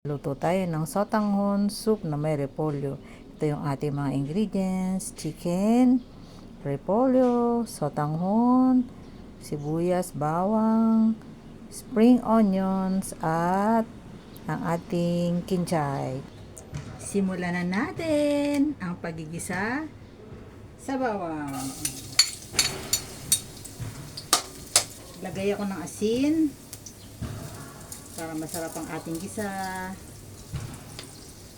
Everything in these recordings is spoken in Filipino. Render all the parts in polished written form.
Luto tayo ng sotanghon soup na may repolyo. Ito yung ating mga ingredients: chicken, repolyo, sotanghon, sibuyas, bawang, spring onions, at ang ating kinchay. Simulan na natin ang pagigisa sa bawang. Lagay ako ng asin para masarap ang ating gisa.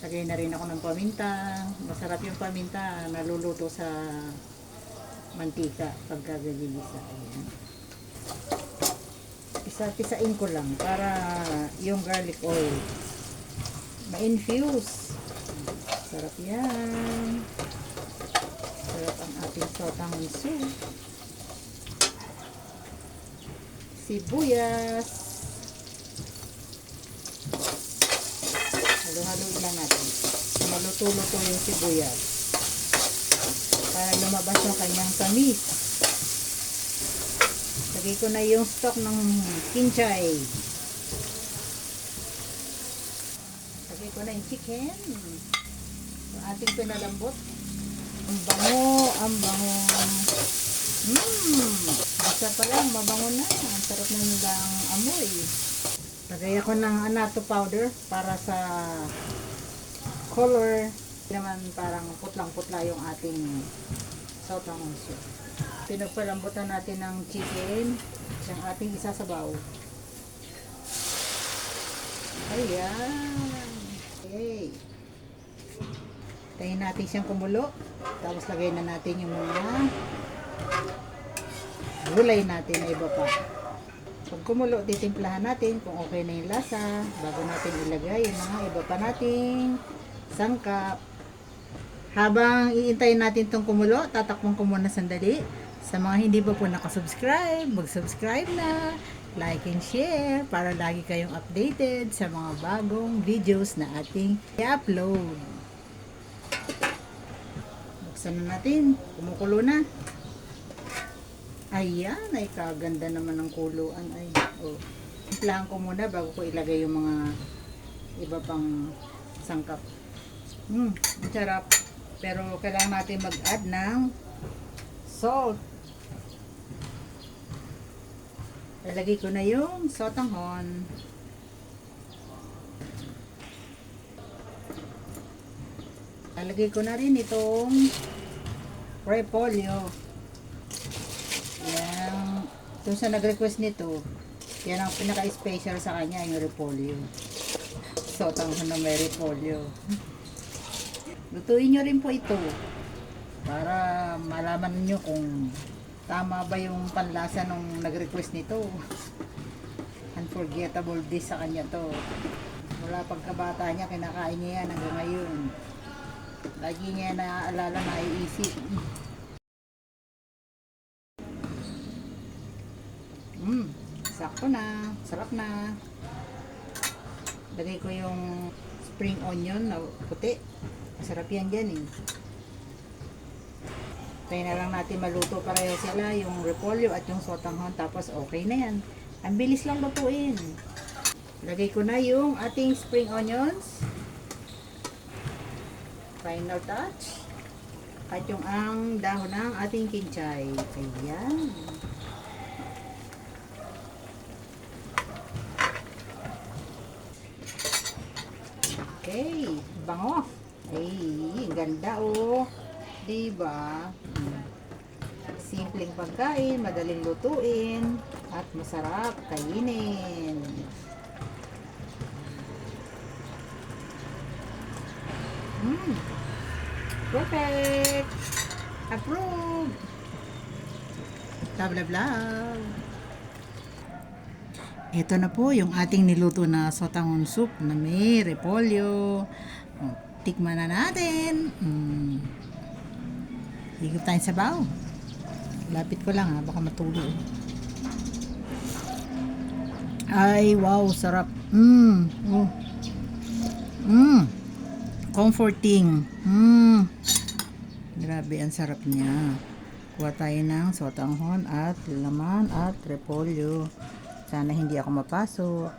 Lagay na rin ako ng paminta. Masarap yung paminta, naluluto sa mantika pagka gagigisa. Ayan. Pisa-pisain ko lang para yung garlic oil ma-infuse. Sarap yan. Sarap ang ating sotanghon soup. Sibuyas. Halo-haloin lang natin. Maluto-luto yung sibuyas para lumabas yung kanyang tamis. Lagay ko na yung stock ng kinchay. Lagay ko na yung chicken. Yung ating pinalambot. Ang bango, ang bango. Basta pa lang, mabango na. Ang sarap na nilang amoy. Lagay ako ng annatto powder para sa color. Naman parang putlang-putla yung ating sotanghon soup. Pinagpalambutan natin ng chicken. Siyang ating isasabaw. Ayan. Okay. Tayin natin siyang kumulo. Tapos lagay na natin yung mga gulay natin na iba pa. Pag kumulo, titimplahan natin kung okay na yung lasa bago natin ilagay yung mga iba pa nating sangkap. Habang iintayin natin itong kumulo, tatakpon ko muna sandali. Sa mga hindi pa po nakasubscribe, mag-subscribe na, like and share para lagi kayong updated sa mga bagong videos na ating i-upload. Buksan na natin, kumukulo na. Ayan, ay kaganda naman ng kuluan. Ay, oh. Timplahan ko muna bago ko ilagay yung mga iba pang sangkap. Sarap. Pero kailangan natin mag-add ng salt. Ilagay ko na yung sotanghon. Ilagay ko na rin itong repolyo. Yan. Kung sa nag-request nito, yan ang pinaka-special sa kanya, yung repolyo. Sotanghon na may repolyo. Lutuin nyo rin po ito para malaman nyo kung tama ba yung panlasa nung nag-request nito. Unforgettable dish sa kanya to. Mula pagkabata niya, kinakain niya yan hanggang ngayon. Lagi niya naaalala, naiisip. Sakto na. Sarap na. Lagay ko yung spring onion na puti. Masarap yan dyan eh. Tayo na lang natin maluto pareho sila, yung repolyo at yung sotanghon, tapos okay na yan. Ang bilis lang lutuin. Lagay ko na yung ating spring onions. Final touch. At yung ang dahon ng ating kinchay. Ayan. Okay, bango. Ay, ganda oh. Diba? Simpleng pagkain, madaling lutuin, at masarap kainin. Perfect! Approve! Love, love, love! Ito na po yung ating niluto na sotanghon soup na may repolyo. Tikman na natin. Higop tayong sabaw. Lapit ko lang ha, baka matulo. Ay, wow, sarap. Comforting. Grabe, ang sarap niya. Kuha tayo ng sotanghon at laman at repolyo. Sana hindi ako mapaso.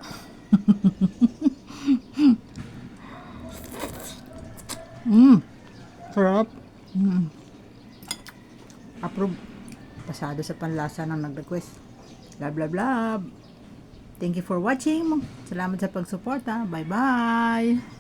Sarap. Approve. Pasado sa panlasa ng nag-request. Love, love, love. Thank you for watching. Salamat sa pagsuporta. Bye-bye.